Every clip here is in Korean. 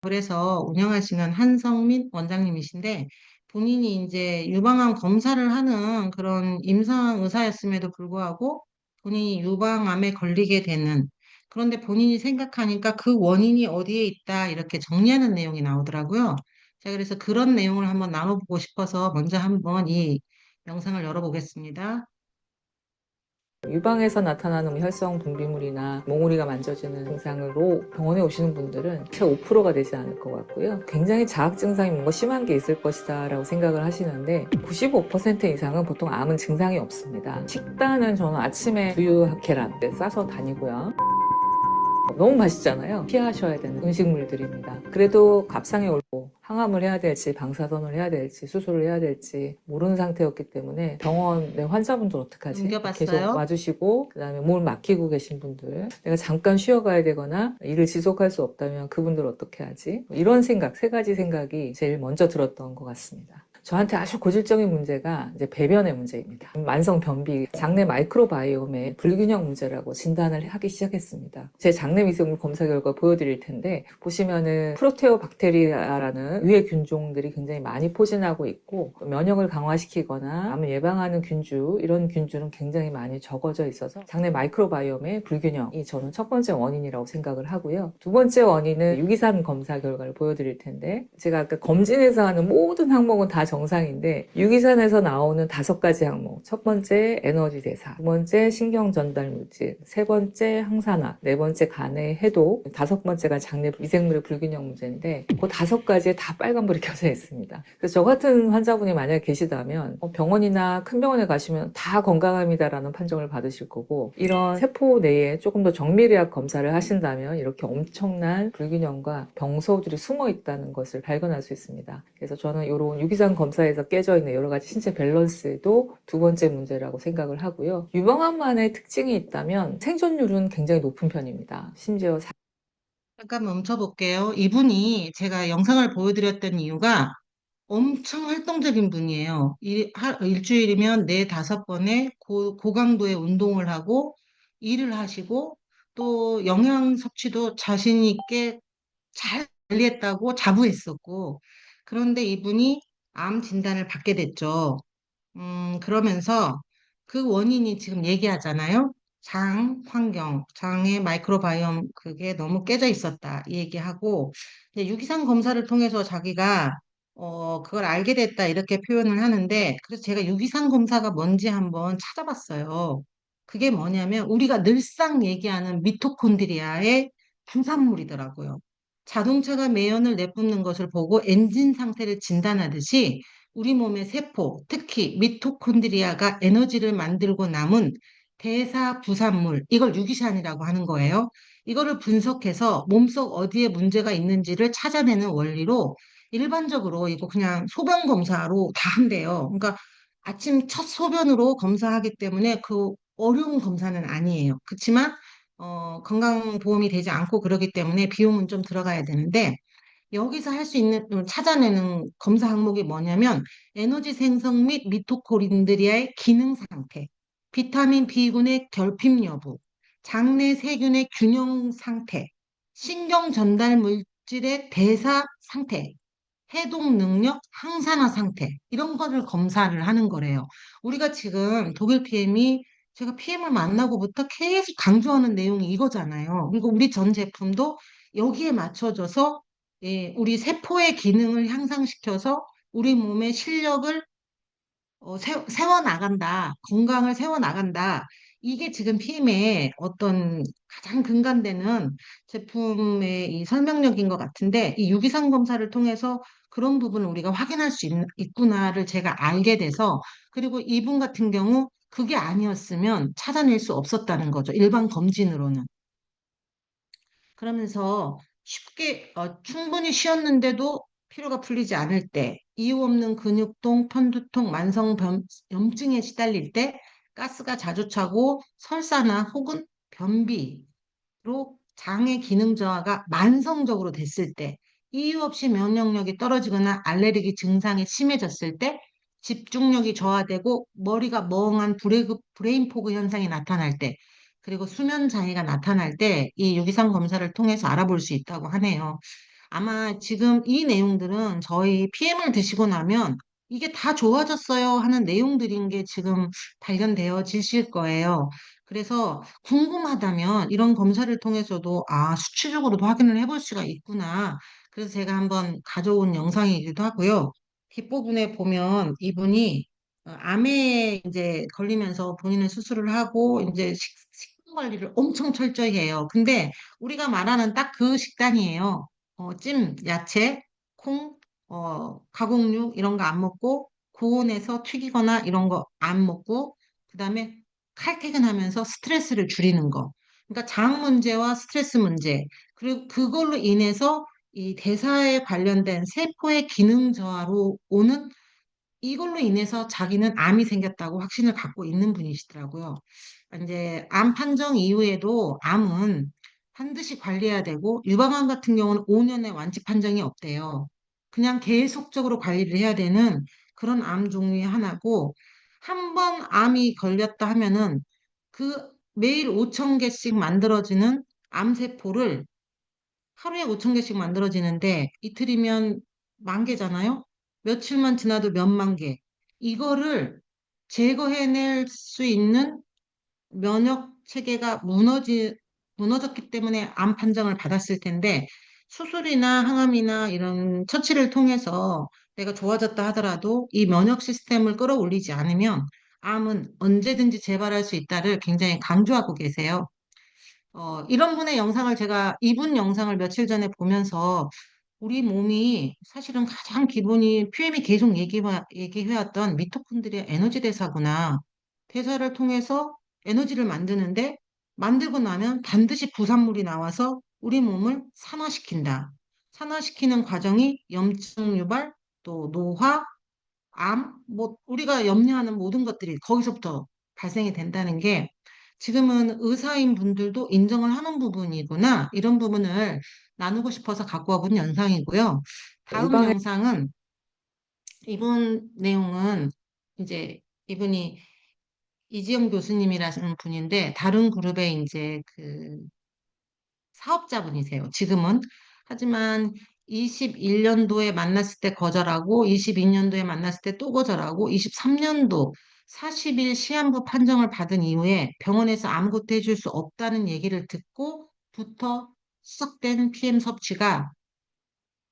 그래서 운영하시는 한성민 원장님이신데 본인이 이제 유방암 검사를 하는 그런 임상 의사였음에도 불구하고 본인이 유방암에 걸리게 되는 그런데 본인이 생각하니까 그 원인이 어디에 있다 이렇게 정리하는 내용이 나오더라고요. 자, 그래서 그런 내용을 한번 나눠보고 싶어서 먼저 한번 이 영상을 열어보겠습니다. 유방에서 나타나는 혈성 분비물이나 몽우리가 만져지는 증상으로 병원에 오시는 분들은 채 5%가 되지 않을 것 같고요. 굉장히 자학 증상이 뭔가 심한 게 있을 것이다 라고 생각을 하시는데 95% 이상은 보통 암은 증상이 없습니다. 식단은 저는 아침에 두유 계란 싸서 다니고요. 너무 맛있잖아요. 피하셔야 되는 음식물들입니다. 그래도 갑상에 올고 항암을 해야 될지 방사선을 해야 될지 수술을 해야 될지 모르는 상태였기 때문에 병원에 환자분들 어떡하지? 계속 넘겨봤어요. 와주시고 그다음에 몸을 맡기고 계신 분들 내가 잠깐 쉬어가야 되거나 일을 지속할 수 없다면 그분들 어떻게 하지? 이런 생각, 세 가지 생각이 제일 먼저 들었던 것 같습니다. 저한테 아주 고질적인 문제가 이제 배변의 문제입니다. 만성 변비, 장내 마이크로바이옴의 불균형 문제라고 진단을 하기 시작했습니다. 제 장내 미생물 검사 결과 보여드릴 텐데 보시면은 프로테오박테리아라는 유해 균종들이 굉장히 많이 포진하고 있고 면역을 강화시키거나 암을 예방하는 균주 이런 균주는 굉장히 많이 적어져 있어서 장내 마이크로바이옴의 불균형이 저는 첫 번째 원인이라고 생각을 하고요. 두 번째 원인은 유기산 검사 결과를 보여드릴 텐데 제가 아까 검진에서 하는 모든 항목은 다 정상인데 유기산에서 나오는 5가지 항목 첫 번째 에너지 대사 두 번째 신경 전달 물질 세 번째 항산화 네 번째 간의 해독 다섯 번째가 장내 미생물의 불균형 문제인데 그 5가지에 다 빨간불이 켜져 있습니다. 그래서 저 같은 환자분이 만약에 계시다면 병원이나 큰 병원에 가시면 다 건강합니다라는 판정을 받으실 거고 이런 세포 내에 조금 더 정밀의학 검사를 하신다면 이렇게 엄청난 불균형과 병소들이 숨어 있다는 것을 발견할 수 있습니다. 그래서 저는 이런 유기산 검사에서 깨져 있는 여러 가지 신체 밸런스도 두 번째 문제라고 생각을 하고요. 유방암만의 특징이 있다면 생존율은 굉장히 높은 편입니다. 심지어 잠깐 멈춰볼게요. 이분이 제가 영상을 보여드렸던 이유가 엄청 활동적인 분이에요. 일주일이면 4, 5번의 고강도의 운동을 하고 일을 하시고 또 영양 섭취도 자신 있게 잘 관리했다고 자부했었고 그런데 이분이 암 진단을 받게 됐죠. 그러면서 그 원인이 지금 얘기하잖아요. 장 환경, 장의 마이크로바이옴 그게 너무 깨져 있었다 이 얘기하고 이제 유기산 검사를 통해서 자기가 그걸 알게 됐다 이렇게 표현을 하는데 그래서 제가 유기산 검사가 뭔지 한번 찾아봤어요. 그게 뭐냐면 우리가 늘상 얘기하는 미토콘드리아의 부산물이더라고요. 자동차가 매연을 내뿜는 것을 보고 엔진 상태를 진단하듯이 우리 몸의 세포, 특히 미토콘드리아가 에너지를 만들고 남은 대사 부산물, 이걸 유기산이라고 하는 거예요. 이거를 분석해서 몸속 어디에 문제가 있는지를 찾아내는 원리로 일반적으로 이거 그냥 소변 검사로 다 한대요. 그러니까 아침 첫 소변으로 검사하기 때문에 그 어려운 검사는 아니에요. 그렇지만 건강보험이 되지 않고 그러기 때문에 비용은 좀 들어가야 되는데 여기서 할 수 있는 찾아내는 검사 항목이 뭐냐면 에너지 생성 및 미토콘드리아의 기능 상태, 비타민 B군의 결핍 여부, 장내 세균의 균형 상태, 신경 전달 물질의 대사 상태, 해독 능력, 항산화 상태 이런 거를 검사를 하는 거래요. 우리가 지금 독일 PM이 제가 PM을 만나고부터 계속 강조하는 내용이 이거잖아요. 그리고 우리 전 제품도 여기에 맞춰져서 우리 세포의 기능을 향상시켜서 우리 몸의 실력을 세워나간다, 건강을 세워나간다. 이게 지금 PM의 어떤 가장 근간되는 제품의 이 설명력인 것 같은데, 이 유기산 검사를 통해서 그런 부분을 우리가 확인할 수 있구나를 제가 알게 돼서, 그리고 이분 같은 경우 그게 아니었으면 찾아낼 수 없었다는 거죠. 일반 검진으로는. 그러면서 쉽게 충분히 쉬었는데도 피로가 풀리지 않을 때, 이유 없는 근육통, 편두통, 염증에 시달릴 때, 가스가 자주 차고 설사나 혹은 변비로 장의 기능 저하가 만성적으로 됐을 때, 이유 없이 면역력이 떨어지거나 알레르기 증상이 심해졌을 때, 집중력이 저하되고 머리가 멍한 브레인 포그 현상이 나타날 때, 그리고 수면 장애가 나타날 때 이 유기산 검사를 통해서 알아볼 수 있다고 하네요. 아마 지금 이 내용들은 저희 PM을 드시고 나면 이게 다 좋아졌어요 하는 내용들인 게 지금 발견되어지실 거예요. 그래서 궁금하다면 이런 검사를 통해서도 수치적으로도 확인을 해볼 수가 있구나. 그래서 제가 한번 가져온 영상이기도 하고요. 뒷부분에 보면 이분이 암에 이제 걸리면서 본인은 수술을 하고 이제 식단 관리를 엄청 철저히 해요. 근데 우리가 말하는 딱 그 식단이에요. 찜, 야채, 콩, 가공육 이런 거 안 먹고 고온에서 튀기거나 이런 거 안 먹고 그다음에 칼퇴근하면서 스트레스를 줄이는 거. 그러니까 장 문제와 스트레스 문제 그리고 그걸로 인해서 이 대사에 관련된 세포의 기능 저하로 오는 이걸로 인해서 자기는 암이 생겼다고 확신을 갖고 있는 분이시더라고요. 이제 암 판정 이후에도 암은 반드시 관리해야 되고 유방암 같은 경우는 5년의 완치 판정이 없대요. 그냥 계속적으로 관리를 해야 되는 그런 암 종류의 하나고 한 번 암이 걸렸다 하면은 그 매일 5천 개씩 만들어지는 암세포를 하루에 5천 개씩 만들어지는데 이틀이면 만 개잖아요? 며칠만 지나도 몇만 개. 이거를 제거해낼 수 있는 면역 체계가 무너졌기 때문에 암 판정을 받았을 텐데 수술이나 항암이나 이런 처치를 통해서 내가 좋아졌다 하더라도 이 면역 시스템을 끌어올리지 않으면 암은 언제든지 재발할 수 있다를 굉장히 강조하고 계세요. 이런 분의 영상을 제가 이분 영상을 며칠 전에 보면서 우리 몸이 사실은 가장 기본이 PM이 계속 얘기해왔던 미토콘드리아 에너지 대사구나. 대사를 통해서 에너지를 만드는데 만들고 나면 반드시 부산물이 나와서 우리 몸을 산화시킨다. 산화시키는 과정이 염증 유발, 또 노화, 뭐, 우리가 염려하는 모든 것들이 거기서부터 발생이 된다는 게 지금은 의사인 분들도 인정을 하는 부분이구나. 이런 부분을 나누고 싶어서 갖고 와본 영상이고요. 다음 유방에 영상은 이분 내용은 이제 이분이 이지영 교수님이라는 분인데 다른 그룹의 이제 그 사업자분이세요. 지금은. 하지만 21년도에 만났을 때 거절하고 22년도에 만났을 때 또 거절하고 23년도 40일 시한부 판정을 받은 이후에 병원에서 아무것도 해줄 수 없다는 얘기를 듣고부터 시작된 PM 섭취가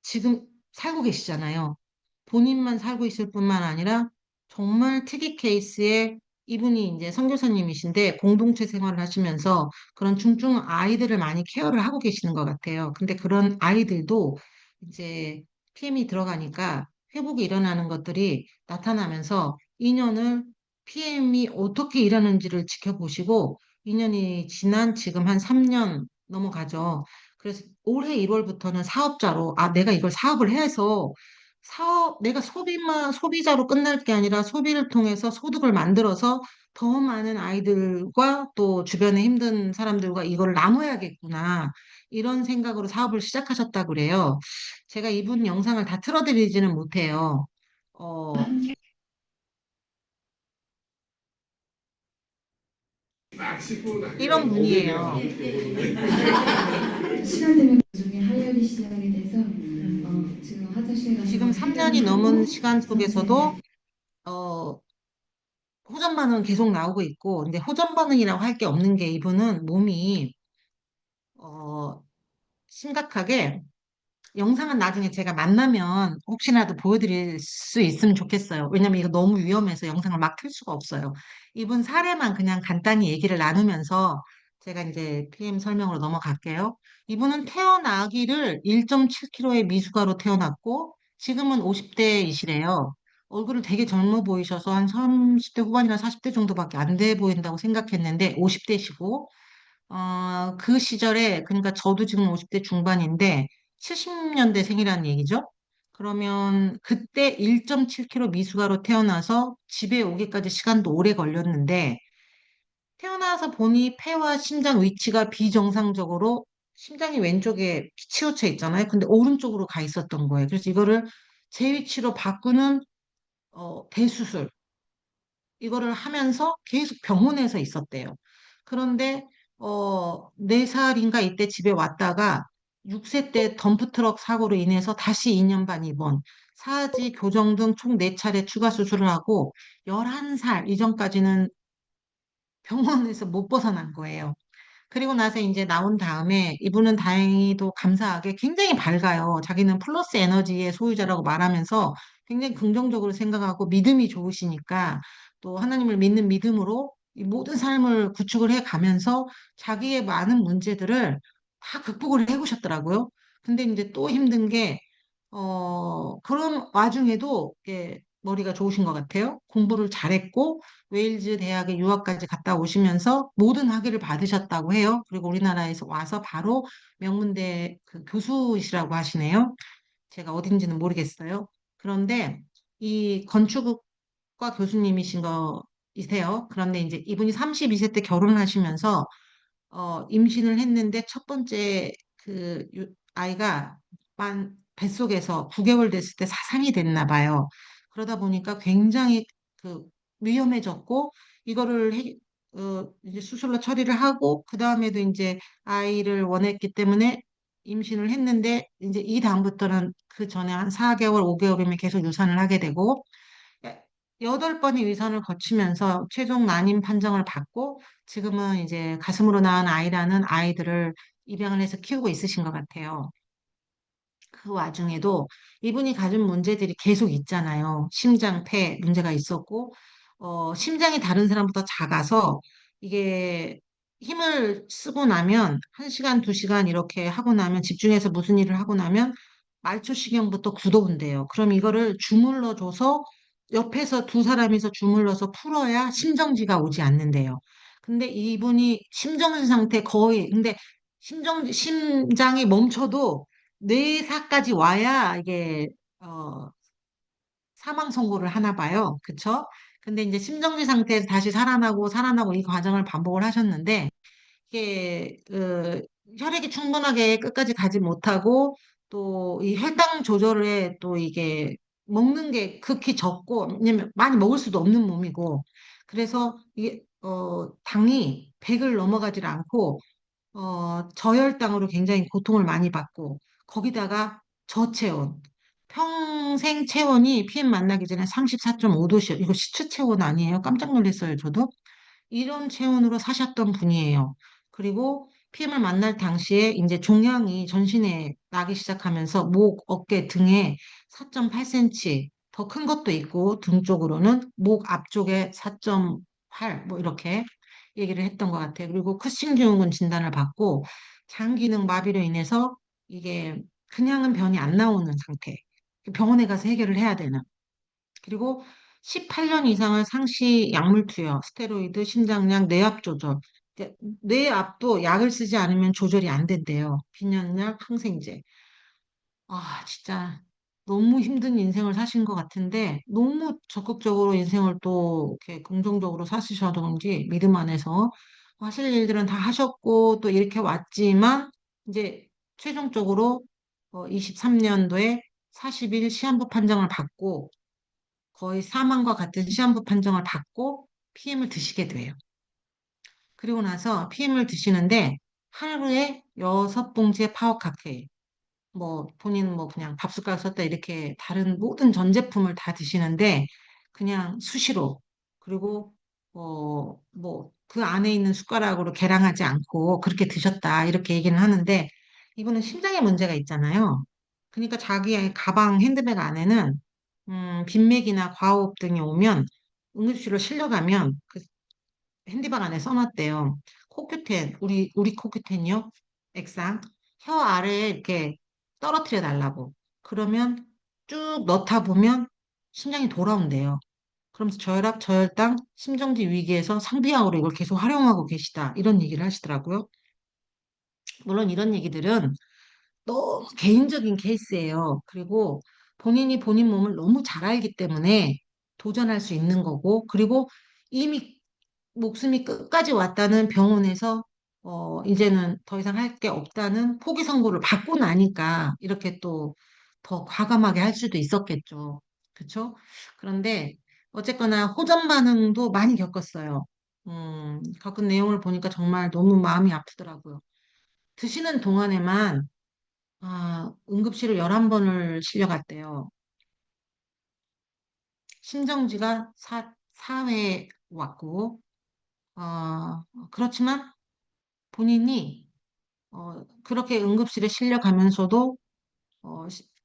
지금 살고 계시잖아요. 본인만 살고 있을 뿐만 아니라 정말 특이 케이스에 이분이 이제 선교사님이신데 공동체 생활을 하시면서 그런 중증 아이들을 많이 케어를 하고 계시는 것 같아요. 근데 그런 아이들도 이제 PM이 들어가니까 회복이 일어나는 것들이 나타나면서 2년을 PM이 어떻게 일하는지를 지켜보시고 2년이 지난 지금 한 3년 넘어가죠. 그래서 올해 1월부터는 사업자로, 내가 이걸 사업을 해서 내가 소비자로 끝날 게 아니라 소비를 통해서 소득을 만들어서 더 많은 아이들과 또 주변에 힘든 사람들과 이걸 나눠야겠구나. 이런 생각으로 사업을 시작하셨다고 그래요. 제가 이분 영상을 다 틀어드리지는 못해요. 어, 이런 분이에요. 시간 되면 나중에 하이어리 시작이 돼서 지금 화장실 가는 지금 건 3년이 해결을 넘은 하고 시간 선생님 속에서도, 어, 호전 반응 계속 나오고 있고, 근데 호전 반응이라고 할 게 없는 게 이분은 몸이, 어, 심각하게 영상은 나중에 제가 만나면 혹시라도 보여드릴 수 있으면 좋겠어요. 왜냐면 이거 너무 위험해서 영상을 막 틀 수가 없어요. 이분 사례만 그냥 간단히 얘기를 나누면서 제가 이제 PM 설명으로 넘어갈게요. 이분은 태어나기를 1.7kg의 미숙아로 태어났고 지금은 50대이시래요. 얼굴을 되게 젊어 보이셔서 한 30대 후반이나 40대 정도밖에 안 돼 보인다고 생각했는데 50대시고 그 시절에, 그러니까 저도 지금 50대 중반인데, 70년대 생이라는 얘기죠? 그러면 그때 1.7kg 미숙아로 태어나서 집에 오기까지 시간도 오래 걸렸는데, 태어나서 보니 폐와 심장 위치가 비정상적으로 심장이 왼쪽에 치우쳐 있잖아요. 근데 오른쪽으로 가 있었던 거예요. 그래서 이거를 제 위치로 바꾸는 대수술, 이거를 하면서 계속 병원에서 있었대요. 그런데 4살인가 이때 집에 왔다가 6세 때 덤프트럭 사고로 인해서 다시 2년 반 입원, 사지 교정 등 총 4차례 추가 수술을 하고 11살 이전까지는 병원에서 못 벗어난 거예요. 그리고 나서 이제 나온 다음에 이분은 다행히도 감사하게 굉장히 밝아요. 자기는 플러스 에너지의 소유자라고 말하면서 굉장히 긍정적으로 생각하고 믿음이 좋으시니까 또 하나님을 믿는 믿음으로 이 모든 삶을 구축을 해 가면서 자기의 많은 문제들을 다 극복을 해 보셨더라고요. 근데 이제 또 힘든 게 그런 와중에도 머리가 좋으신 것 같아요. 공부를 잘했고, 웨일즈 대학에 유학까지 갔다 오시면서 모든 학위를 받으셨다고 해요. 그리고 우리나라에서 와서 바로 명문대 그 교수이시라고 하시네요. 제가 어딘지는 모르겠어요. 그런데 이 건축과 교수님이신 거이세요. 그런데 이제 이분이 32세 때 결혼을 하시면서 임신을 했는데 첫 번째 아이가 뱃속에서 9개월 됐을 때 사상이 됐나 봐요. 그러다 보니까 굉장히 그 위험해졌고 이거를 이제 수술로 처리를 하고 그 다음에도 이제 아이를 원했기 때문에 임신을 했는데 이제 이 다음부터는 그 전에 한 4개월, 5개월이면 계속 유산을 하게 되고 8번의 위선을 거치면서 최종 난임 판정을 받고 지금은 이제 가슴으로 낳은 아이라는 아이들을 입양을 해서 키우고 있으신 것 같아요. 그 와중에도 이분이 가진 문제들이 계속 있잖아요. 심장, 폐 문제가 있었고, 심장이 다른 사람보다 작아서 이게 힘을 쓰고 나면 1시간, 2시간 이렇게 하고 나면 집중해서 무슨 일을 하고 나면 말초신경부터 굳어온대요. 그럼 이거를 주물러 줘서 옆에서 두 사람이서 주물러서 풀어야 심정지가 오지 않는데요. 근데 이분이 심정지 상태 거의, 근데 심장이 멈춰도 뇌사까지 와야 이게 어, 사망 선고를 하나 봐요. 그쵸? 근데 이제 심정지 상태에서 다시 살아나고 이 과정을 반복을 하셨는데 이게 혈액이 충분하게 끝까지 가지 못하고 또 이 혈당 조절에 또 이게 먹는 게 극히 적고 왜냐면 많이 먹을 수도 없는 몸이고 그래서 이게 당이 100을 넘어가질 않고 저혈당으로 굉장히 고통을 많이 받고, 거기다가 저체온. 평생 체온이 PM 만나기 전에 34.5도씨. 이거 시추 체온 아니에요? 깜짝 놀랐어요, 저도. 이런 체온으로 사셨던 분이에요. 그리고 PM을 만날 당시에 이제 종양이 전신에 나기 시작하면서 목, 어깨, 등에 4.8cm 더 큰 것도 있고 등 쪽으로는 목 앞쪽에 4.8 뭐 이렇게 얘기를 했던 것 같아요. 그리고 쿠싱 증후군 진단을 받고 장 기능 마비로 인해서 이게 그냥은 변이 안 나오는 상태. 병원에 가서 해결을 해야 되는. 그리고 18년 이상을 상시 약물 투여, 스테로이드, 심장약, 뇌압 조절. 이제 뇌압도 약을 쓰지 않으면 조절이 안 된대요. 비뇨약, 항생제. 아, 진짜 너무 힘든 인생을 사신 것 같은데 너무 적극적으로 인생을 또 이렇게 긍정적으로 사시셔던지 믿음 안에서 하실 일들은 다 하셨고 또 이렇게 왔지만 이제 최종적으로 23년도에 40일 시한부 판정을 받고 거의 사망과 같은 시한부 판정을 받고 PM을 드시게 돼요. 그리고 나서 PM을 드시는데 하루에 6봉지의 파워 칵테일, 뭐 본인은 뭐 그냥 밥숟가락 썼다 이렇게 다른 모든 전 제품을 다 드시는데 그냥 수시로 그리고 뭐 그 안에 있는 숟가락으로 계량하지 않고 그렇게 드셨다 이렇게 얘기는 하는데 이분은 심장에 문제가 있잖아요. 그러니까 자기의 가방 핸드백 안에는 빈맥이나 과호흡 등이 오면 응급실로 실려가면 그 핸디박 안에 써놨대요. 코큐텐, 우리 코큐텐이요? 액상. 혀 아래에 이렇게 떨어뜨려 달라고. 그러면 쭉 넣다 보면 심장이 돌아온대요. 그러면서 저혈압, 저혈당, 심정지 위기에서 상비약으로 이걸 계속 활용하고 계시다. 이런 얘기를 하시더라고요. 물론 이런 얘기들은 너무 개인적인 케이스예요. 그리고 본인이 본인 몸을 너무 잘 알기 때문에 도전할 수 있는 거고, 그리고 이미 목숨이 끝까지 왔다는 병원에서 이제는 더 이상 할 게 없다는 포기 선고를 받고 나니까 이렇게 또 더 과감하게 할 수도 있었겠죠. 그렇죠? 그런데 어쨌거나 호전 반응도 많이 겪었어요. 겪은 내용을 보니까 정말 너무 마음이 아프더라고요. 드시는 동안에만 응급실을 11번을 실려갔대요. 심정지가 4회 왔고, 어, 그렇지만 본인이 그렇게 응급실에 실려가면서도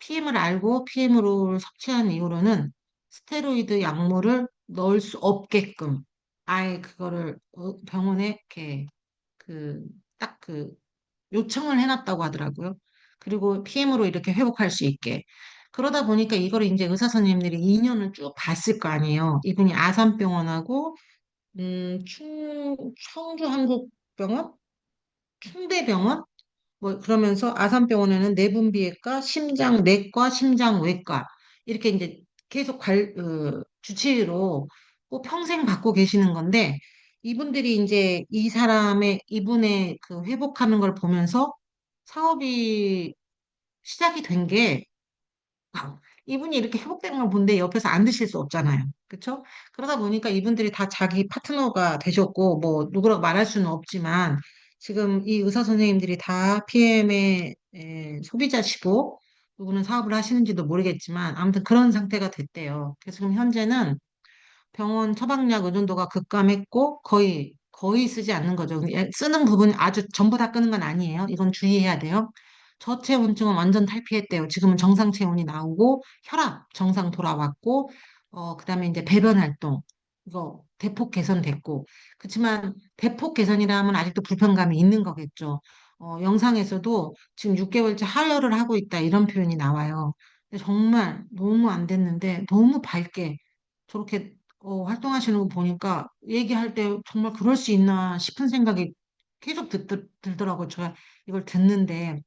PM을 알고 PM으로 섭취한 이후로는 스테로이드 약물을 넣을 수 없게끔 아예 그거를 병원에 이렇게 그 딱 그 요청을 해놨다고 하더라고요. 그리고 PM으로 이렇게 회복할 수 있게. 그러다 보니까 이거를 이제 의사 선생님들이 2년을 쭉 봤을 거 아니에요. 이분이 아산병원하고 청주한국병원, 충대병원 뭐 그러면서 아산병원에는 내분비외과, 심장내과, 심장외과 이렇게 이제 계속 주치의로 꼭 평생 받고 계시는 건데 이분들이 이제 이분의 그 회복하는 걸 보면서 사업이 시작이 된 게 이분이 이렇게 회복되는 걸 본데 옆에서 안 드실 수 없잖아요. 그렇죠? 그러다 보니까 이분들이 다 자기 파트너가 되셨고 뭐 누구라고 말할 수는 없지만 지금 이 의사 선생님들이 다 PM의 소비자시고 누구는 사업을 하시는지도 모르겠지만 아무튼 그런 상태가 됐대요. 그래서 지금 현재는 병원 처방약 의존도가 급감했고 거의 쓰지 않는 거죠. 쓰는 부분이 아주 전부 다 끄는 건 아니에요. 이건 주의해야 돼요. 저체온증은 완전 탈피했대요. 지금은 정상 체온이 나오고 혈압 정상 돌아왔고 그다음에 이제 배변 활동 이거 대폭 개선됐고 그렇지만 대폭 개선이라면 아직도 불편감이 있는 거겠죠. 영상에서도 지금 6개월째 하혈을 하고 있다 이런 표현이 나와요. 근데 정말 너무 안 됐는데 너무 밝게 저렇게 활동하시는 거 보니까 얘기할 때 정말 그럴 수 있나 싶은 생각이 계속 들더라고요. 제가 이걸 듣는데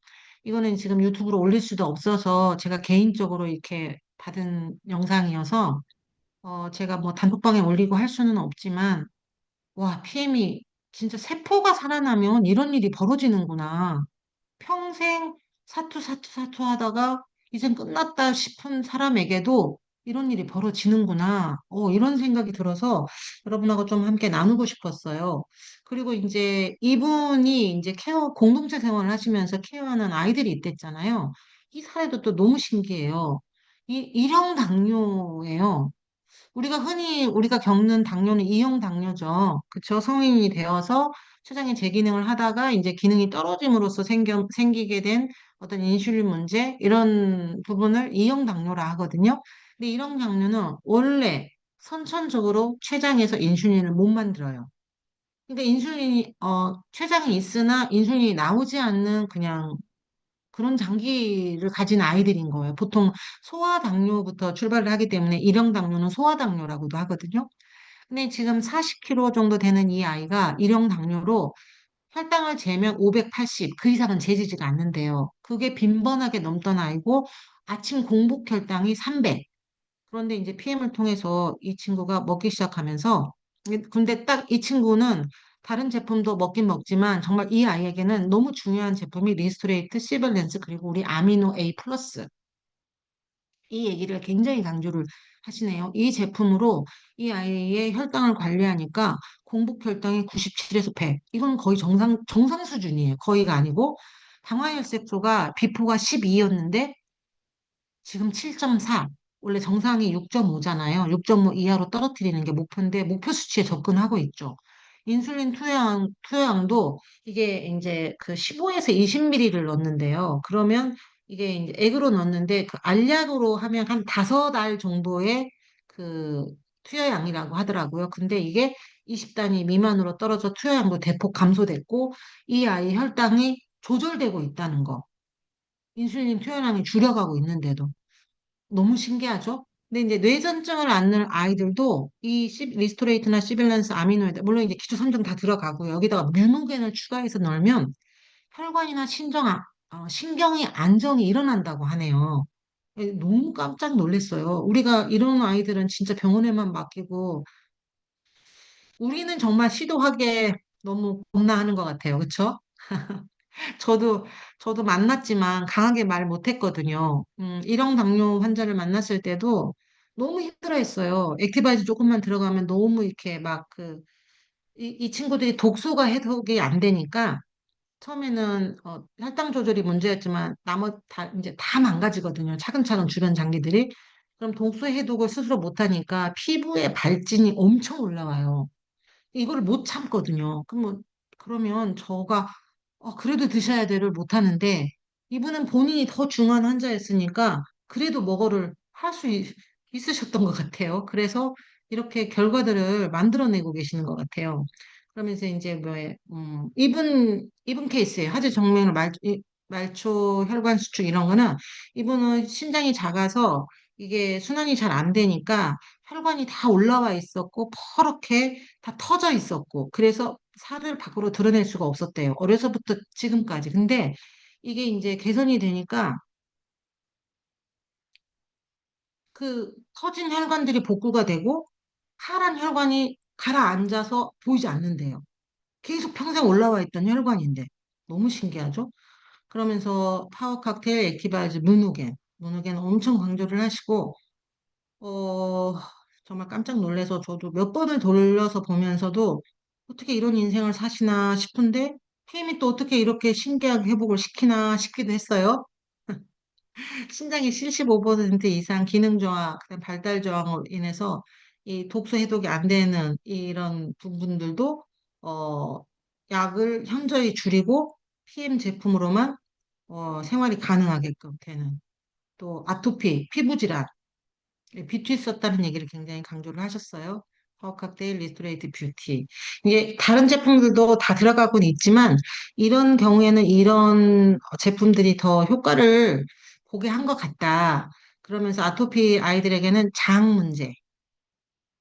이거는 지금 유튜브로 올릴 수도 없어서 제가 개인적으로 이렇게 받은 영상이어서 제가 뭐 단톡방에 올리고 할 수는 없지만 와, PM이 진짜 세포가 살아나면 이런 일이 벌어지는구나. 평생 사투 하다가 이젠 끝났다 싶은 사람에게도 이런 일이 벌어지는구나. 이런 생각이 들어서 여러분하고 좀 함께 나누고 싶었어요. 그리고 이제 이분이 이제 공동체 생활을 하시면서 케어하는 아이들이 있댔잖아요. 이 사례도 또 너무 신기해요. 일형 당뇨예요. 우리가 겪는 당뇨는 이형 당뇨죠. 그쵸? 성인이 되어서 췌장의 재기능을 하다가 이제 기능이 떨어짐으로써 생기게 된 어떤 인슐린 문제, 이런 부분을 이형 당뇨라 하거든요. 근데 이런 당뇨는 원래 선천적으로 췌장에서 인슐린을 못 만들어요. 그러니까 췌장이 있으나 인슐린이 나오지 않는 그냥 그런 장기를 가진 아이들인 거예요. 보통 소아당뇨부터 출발을 하기 때문에 일형당뇨는 소아당뇨라고도 하거든요. 근데 지금 40kg 정도 되는 이 아이가 일형당뇨로 혈당을 재면 580, 그 이상은 재지지가 않는데요. 그게 빈번하게 넘던 아이고 아침 공복 혈당이 300. 그런데 이제 PM을 통해서 이 친구가 먹기 시작하면서 근데 딱 이 친구는 다른 제품도 먹긴 먹지만 정말 이 아이에게는 너무 중요한 제품이 리스토레이트, 시블렌스 그리고 우리 아미노 A 플러스 이 얘기를 굉장히 강조를 하시네요. 이 제품으로 이 아이의 혈당을 관리하니까 공복 혈당이 97에서 100. 이건 거의 정상 수준이에요. 거의가 아니고 당화혈색소가 비포가 12였는데 지금 7.4. 원래 정상이 6.5잖아요. 6.5 이하로 떨어뜨리는 게 목표인데 목표 수치에 접근하고 있죠. 인슐린 투여량도 이게 이제 그 15에서 20ml를 넣는데요. 그러면 이게 이제 액으로 넣는데 그 알약으로 하면 한 5알 정도의 그 투여량이라고 하더라고요. 근데 이게 20단위 미만으로 떨어져 투여량도 대폭 감소됐고 이 아이 혈당이 조절되고 있다는 거. 인슐린 투여량이 줄여가고 있는데도. 너무 신기하죠? 근데 이제 뇌전증을 앓는 아이들도 이 리스토레이트나 시빌란스 아미노이드, 물론 이제 기초 3종 다 들어가고 여기다가 뮤노겐을 추가해서 넣으면 혈관이나 신경의 안정이 일어난다고 하네요. 너무 깜짝 놀랐어요. 우리가 이런 아이들은 진짜 병원에만 맡기고 우리는 정말 시도하게 너무 겁나하는 것 같아요. 그렇죠? 저도, 저도 만났지만 강하게 말 못했거든요. 일형 당뇨 환자를 만났을 때도 너무 힘들어했어요. 액티바이즈 조금만 들어가면 너무 이렇게 이 친구들이 독소가 해독이 안 되니까 처음에는 혈당 조절이 문제였지만 나머지 다 이제 다 망가지거든요. 차근차근 주변 장기들이. 그럼 독소 해독을 스스로 못하니까 피부의 발진이 엄청 올라와요. 이거를 못 참거든요. 그러면 저가 그래도 드셔야 돼를 못 하는데 이분은 본인이 더 중한 환자였으니까 그래도 뭐거를 할 수 있으셨던 것 같아요. 그래서 이렇게 결과들을 만들어내고 계시는 것 같아요. 그러면서 이제 이분 케이스예요. 하지 정맥류 말초 혈관 수축 이런 거는 이분은 심장이 작아서 이게 순환이 잘 안 되니까 혈관이 다 올라와 있었고 퍼렇게 다 터져 있었고 그래서 살을 밖으로 드러낼 수가 없었대요. 어려서부터 지금까지. 근데 이게 이제 개선이 되니까 그 터진 혈관들이 복구가 되고 파란 혈관이 가라앉아서 보이지 않는데요. 계속 평생 올라와 있던 혈관인데 너무 신기하죠? 그러면서 파워 칵테일 액티바이즈 문호겐 엄청 강조를 하시고 어, 정말 깜짝 놀라서 저도 몇 번을 돌려서 보면서도 어떻게 이런 인생을 사시나 싶은데 PM이 또 어떻게 이렇게 신기하게 회복을 시키나 싶기도 했어요. 신장의 75% 이상 기능 저하, 그다음 발달 저항으로 인해서 이 독소 해독이 안 되는 이런 부분들도 어, 약을 현저히 줄이고 PM 제품으로만 생활이 가능하게끔 되는 또 아토피, 피부 질환 뷰티 썼다는 얘기를 굉장히 강조를 하셨어요. 파워칵테일 리스토레이트 뷰티. 이게 다른 제품들도 다 들어가고는 있지만 이런 경우에는 이런 제품들이 더 효과를 보게 한 것 같다. 그러면서 아토피 아이들에게는 장 문제,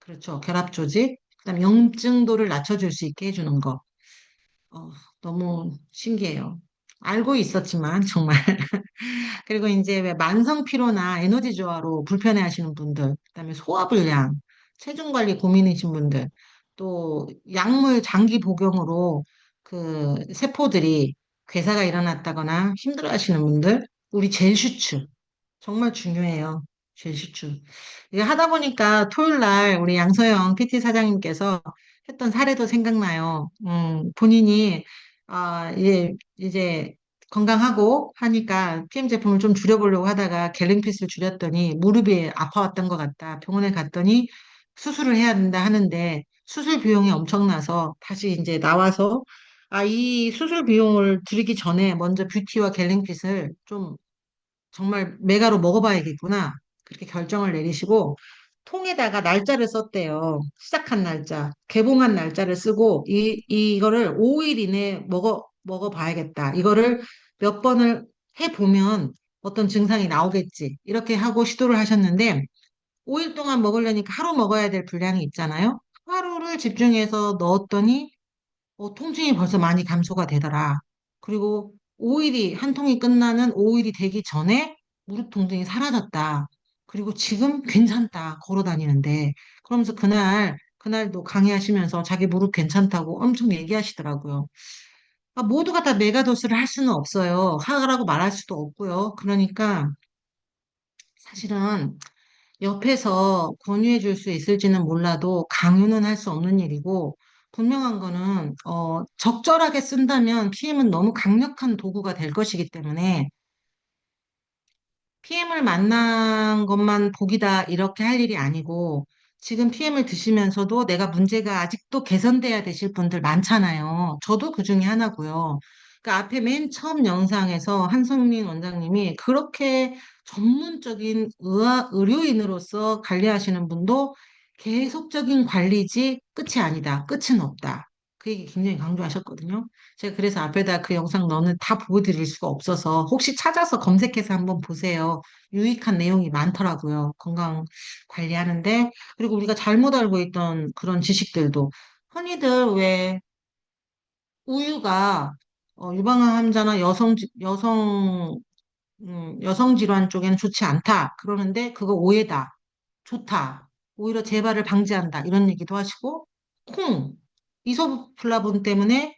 그렇죠. 결합 조직, 그다음 염증도를 낮춰줄 수 있게 해주는 거. 어, 너무 신기해요. 알고 있었지만 정말 그리고 이제 왜 만성 피로나 에너지 저하로 불편해 하시는 분들, 그다음에 소화불량, 체중 관리 고민이신 분들, 또 약물 장기 복용으로 그 세포들이 괴사가 일어났다거나 힘들어 하시는 분들, 우리 젤 슈츠 정말 중요해요. 젤 슈츠. 이게 하다 보니까 토요일 날 우리 양서영 PT 사장님께서 했던 사례도 생각나요. 본인이 이제 건강하고 하니까 PM 제품을 좀 줄여보려고 하다가 갤링핏을 줄였더니 무릎이 아파왔던 것 같다. 병원에 갔더니 수술을 해야 된다 하는데 수술 비용이 엄청나서 다시 이제 나와서 이 수술 비용을 들이기 전에 먼저 뷰티와 갤링핏을 좀 정말 메가로 먹어봐야겠구나. 그렇게 결정을 내리시고 통에다가 날짜를 썼대요. 시작한 날짜, 개봉한 날짜를 쓰고 이거를 5일 이내에 먹어봐야겠다. 이거를 몇 번을 해보면 어떤 증상이 나오겠지. 이렇게 하고 시도를 하셨는데 5일 동안 먹으려니까 하루 먹어야 될 분량이 있잖아요. 하루를 집중해서 넣었더니 통증이 벌써 많이 감소가 되더라. 그리고 한 통이 끝나는 5일이 되기 전에 무릎 통증이 사라졌다. 그리고 지금 괜찮다. 걸어 다니는데. 그러면서 그날도 강의하시면서 자기 무릎 괜찮다고 엄청 얘기하시더라고요. 모두가 다 메가도스를 할 수는 없어요. 하라고 말할 수도 없고요. 그러니까 사실은 옆에서 권유해 줄 수 있을지는 몰라도 강요는 할 수 없는 일이고, 분명한 거는, 적절하게 쓴다면 PM은 너무 강력한 도구가 될 것이기 때문에 PM을 만난 것만 복이다 이렇게 할 일이 아니고, 지금 PM을 드시면서도 내가 문제가 아직도 개선돼야 되실 분들 많잖아요. 저도 그 중에 하나고요. 그 앞에 맨 처음 영상에서 한성민 원장님이 그렇게 전문적인 의료인으로서 관리하시는 분도 계속적인 관리지 끝이 아니다. 끝은 없다. 그 얘기 굉장히 강조하셨거든요. 제가 그래서 앞에다 그 영상 너는 다 보여드릴 수가 없어서 혹시 찾아서 검색해서 한번 보세요. 유익한 내용이 많더라고요. 건강 관리하는데. 그리고 우리가 잘못 알고 있던 그런 지식들도 흔히들 왜 우유가 유방암 환자나 여성 질환 쪽에는 좋지 않다. 그러는데 그거 오해다. 좋다. 오히려 재발을 방지한다. 이런 얘기도 하시고, 콩, 이소플라본 때문에,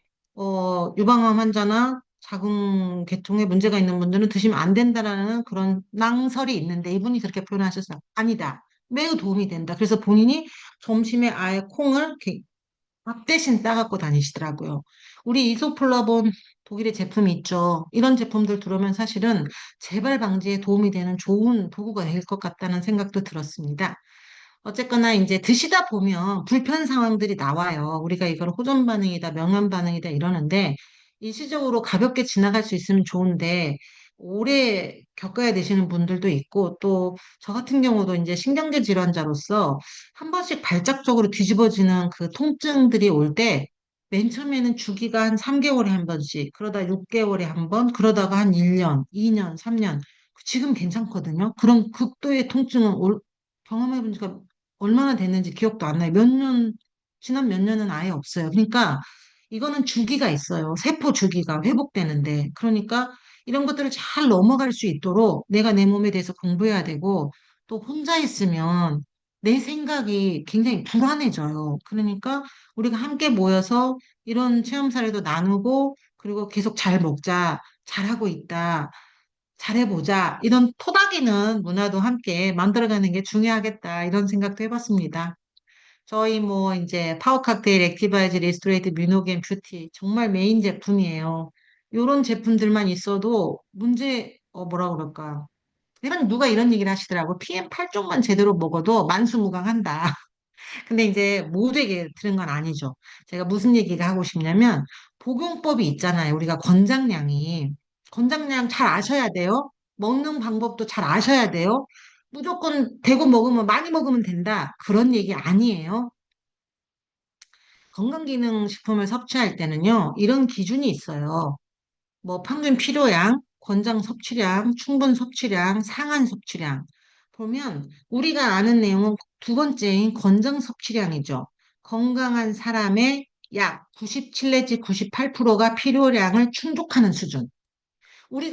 유방암 환자나 자궁 계통에 문제가 있는 분들은 드시면 안 된다라는 그런 낭설이 있는데 이분이 그렇게 표현하셨어요. 아니다. 매우 도움이 된다. 그래서 본인이 점심에 아예 콩을 이렇게 밥 대신 싸갖고 다니시더라고요. 우리 이소플라본 독일의 제품이 있죠. 이런 제품들 들어오면 사실은 재발 방지에 도움이 되는 좋은 도구가 될 것 같다는 생각도 들었습니다. 어쨌거나 이제 드시다 보면 불편 상황들이 나와요. 우리가 이걸 호전 반응이다, 명암 반응이다 이러는데 일시적으로 가볍게 지나갈 수 있으면 좋은데 오래 겪어야 되시는 분들도 있고 또 저 같은 경우도 이제 신경계 질환자로서 한 번씩 발작적으로 뒤집어지는 그 통증들이 올 때 맨 처음에는 주기가 한 3개월에 한 번씩 그러다 6개월에 한 번, 그러다가 한 1년, 2년, 3년 지금 괜찮거든요. 그런 극도의 통증은 경험해 본 지가 얼마나 됐는지 기억도 안 나요. 지난 몇 년은 아예 없어요. 그러니까 이거는 주기가 있어요. 세포 주기가 회복되는데. 그러니까 이런 것들을 잘 넘어갈 수 있도록 내가 내 몸에 대해서 공부해야 되고 또 혼자 있으면 내 생각이 굉장히 불안해져요. 그러니까 우리가 함께 모여서 이런 체험 사례도 나누고 그리고 계속 잘 먹자, 잘하고 있다. 잘해보자. 이런 토닥이는 문화도 함께 만들어가는 게 중요하겠다. 이런 생각도 해봤습니다. 저희 뭐 이제 파워 칵테일, 액티바이즈, 리스토레이트, 뮤노겐, 뷰티 정말 메인 제품이에요. 이런 제품들만 있어도 뭐라 그럴까. 누가 이런 얘기를 하시더라고. PM8쪽만 제대로 먹어도 만수무강한다. 근데 이제 모두에게 들은 건 아니죠. 제가 무슨 얘기가 하고 싶냐면, 복용법이 있잖아요. 우리가 권장량이. 권장량 잘 아셔야 돼요. 먹는 방법도 잘 아셔야 돼요. 무조건 대고 먹으면, 많이 먹으면 된다. 그런 얘기 아니에요. 건강기능식품을 섭취할 때는요, 이런 기준이 있어요. 뭐 평균 필요량, 권장 섭취량, 충분 섭취량, 상한 섭취량. 보면 우리가 아는 내용은 두 번째인 권장 섭취량이죠. 건강한 사람의 약 97 내지 98%가 필요량을 충족하는 수준. 우리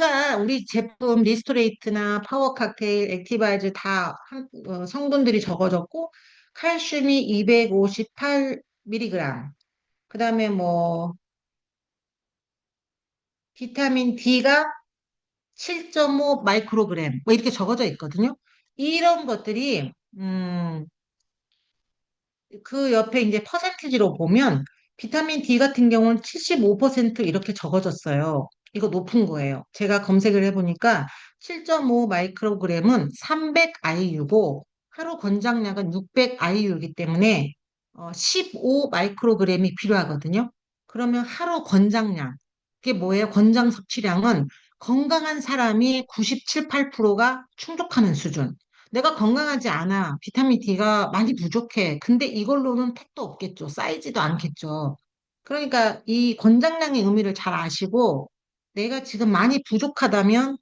제품 리스토레이트나 파워 칵테일, 액티바이즈 성분들이 적어졌고 칼슘이 258mg, 그다음에 뭐 비타민 D가 7.5 마이크로그램 뭐 이렇게 적어져 있거든요. 이런 것들이 그 옆에 이제 퍼센티지로 보면 비타민 D 같은 경우는 75% 이렇게 적어졌어요. 이거 높은 거예요. 제가 검색을 해보니까 7.5 마이크로그램은 300 IU고 하루 권장량은 600 IU이기 때문에 15 마이크로그램이 필요하거든요. 그러면 하루 권장량, 그게 뭐예요? 권장 섭취량은 건강한 사람이 97, 8%가 충족하는 수준. 내가 건강하지 않아. 비타민 D가 많이 부족해. 근데 이걸로는 택도 없겠죠. 쌓이지도 않겠죠. 그러니까 이 권장량의 의미를 잘 아시고 내가 지금 많이 부족하다면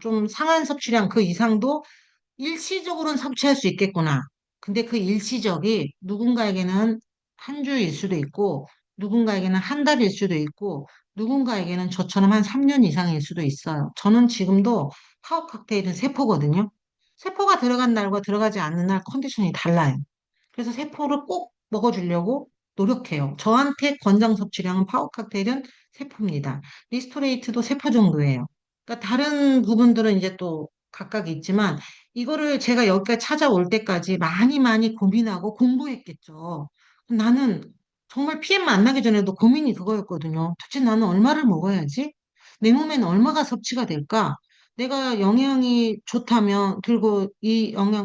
좀 상한 섭취량 그 이상도 일시적으로는 섭취할 수 있겠구나. 근데 그 일시적이 누군가에게는 한 주일 수도 있고 누군가에게는 한 달일 수도 있고 누군가에게는 저처럼 한 3년 이상일 수도 있어요. 저는 지금도 파워 칵테일은 세포거든요. 세포가 들어간 날과 들어가지 않는 날 컨디션이 달라요. 그래서 세포를 꼭 먹어주려고 노력해요. 저한테 권장 섭취량은 파워 칵테일은 세포입니다. 리스토레이트도 세포 정도예요. 그러니까 다른 부분들은 이제 또 각각 있지만 이거를 제가 여기까지 찾아올 때까지 많이 많이 고민하고 공부했겠죠. 나는 정말 PM 만나기 전에도 고민이 그거였거든요. 도대체 나는 얼마를 먹어야지? 내 몸에는 얼마가 섭취가 될까? 내가 영양이 좋다면, 그리고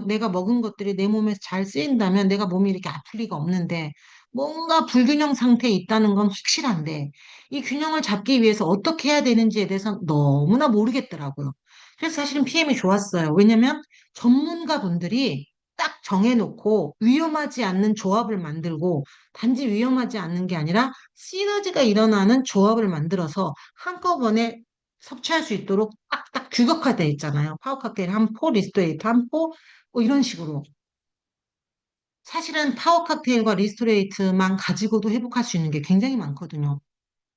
내가 먹은 것들이 내 몸에 잘 쓰인다면 내가 몸이 이렇게 아플 리가 없는데, 뭔가 불균형 상태에 있다는 건 확실한데, 이 균형을 잡기 위해서 어떻게 해야 되는지에 대해서 너무나 모르겠더라고요. 그래서 사실은 PM이 좋았어요. 왜냐면 전문가 분들이 딱 정해놓고 위험하지 않는 조합을 만들고, 단지 위험하지 않는 게 아니라 시너지가 일어나는 조합을 만들어서 한꺼번에 섭취할 수 있도록 딱딱 규격화되어 있잖아요. 파워 칵테일 한 포, 리스토레이트 한 포, 뭐 이런 식으로. 사실은 파워 칵테일과 리스토레이트만 가지고도 회복할 수 있는 게 굉장히 많거든요.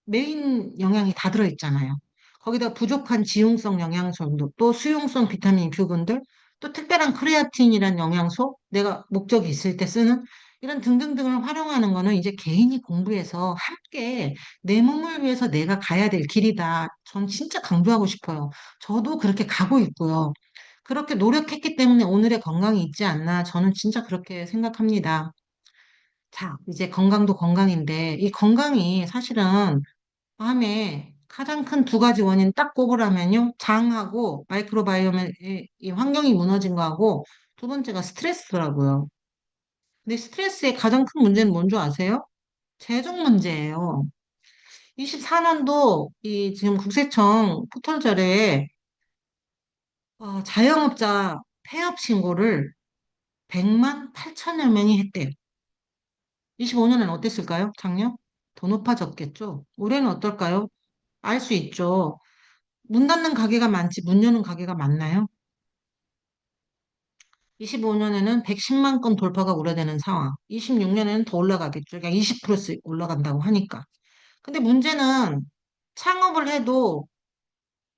메인 영양이 다 들어있잖아요. 거기다 부족한 지용성 영양소도 또 수용성 비타민 뷰분들 또 특별한 크레아틴이란 영양소 내가 목적이 있을 때 쓰는 이런 등등등을 활용하는 거는 이제 개인이 공부해서 함께 내 몸을 위해서 내가 가야 될 길이다. 전 진짜 강조하고 싶어요. 저도 그렇게 가고 있고요. 그렇게 노력했기 때문에 오늘의 건강이 있지 않나 저는 진짜 그렇게 생각합니다. 자, 이제 건강도 건강인데, 이 건강이 사실은 암의 가장 큰 두 가지 원인 딱 꼽으라면요. 장하고 마이크로바이옴의 이 환경이 무너진 거하고 두 번째가 스트레스더라고요. 근데 스트레스의 가장 큰 문제는 뭔지 아세요? 재정 문제예요. 24년도 이 지금 국세청 포털 자료에 자영업자 폐업 신고를 100만 8천여 명이 했대요. 25년에는 어땠을까요? 작년? 더 높아졌겠죠? 올해는 어떨까요? 알 수 있죠. 문 닫는 가게가 많지 문 여는 가게가 많나요? 25년에는 110만 건 돌파가 우려되는 상황. 26년에는 더 올라가겠죠. 그러니까 20%씩 올라간다고 하니까. 근데 문제는 창업을 해도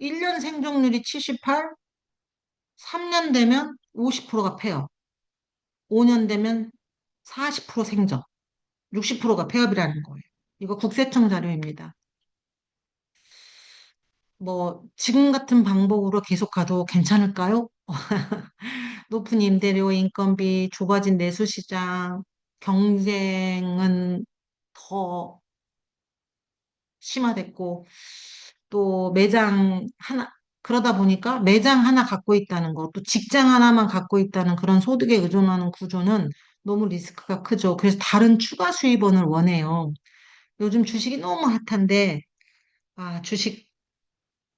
1년 생존율이 78, 3년 되면 50%가 폐업, 5년 되면 40% 생존, 60%가 폐업이라는 거예요. 이거 국세청 자료입니다. 뭐, 지금 같은 방법으로 계속 가도 괜찮을까요? 높은 임대료, 인건비, 좁아진 내수시장, 경쟁은 더 심화됐고, 또 매장 하나, 그러다 보니까 매장 하나 갖고 있다는 거, 또 직장 하나만 갖고 있다는 그런 소득에 의존하는 구조는 너무 리스크가 크죠. 그래서 다른 추가 수입원을 원해요. 요즘 주식이 너무 핫한데, 주식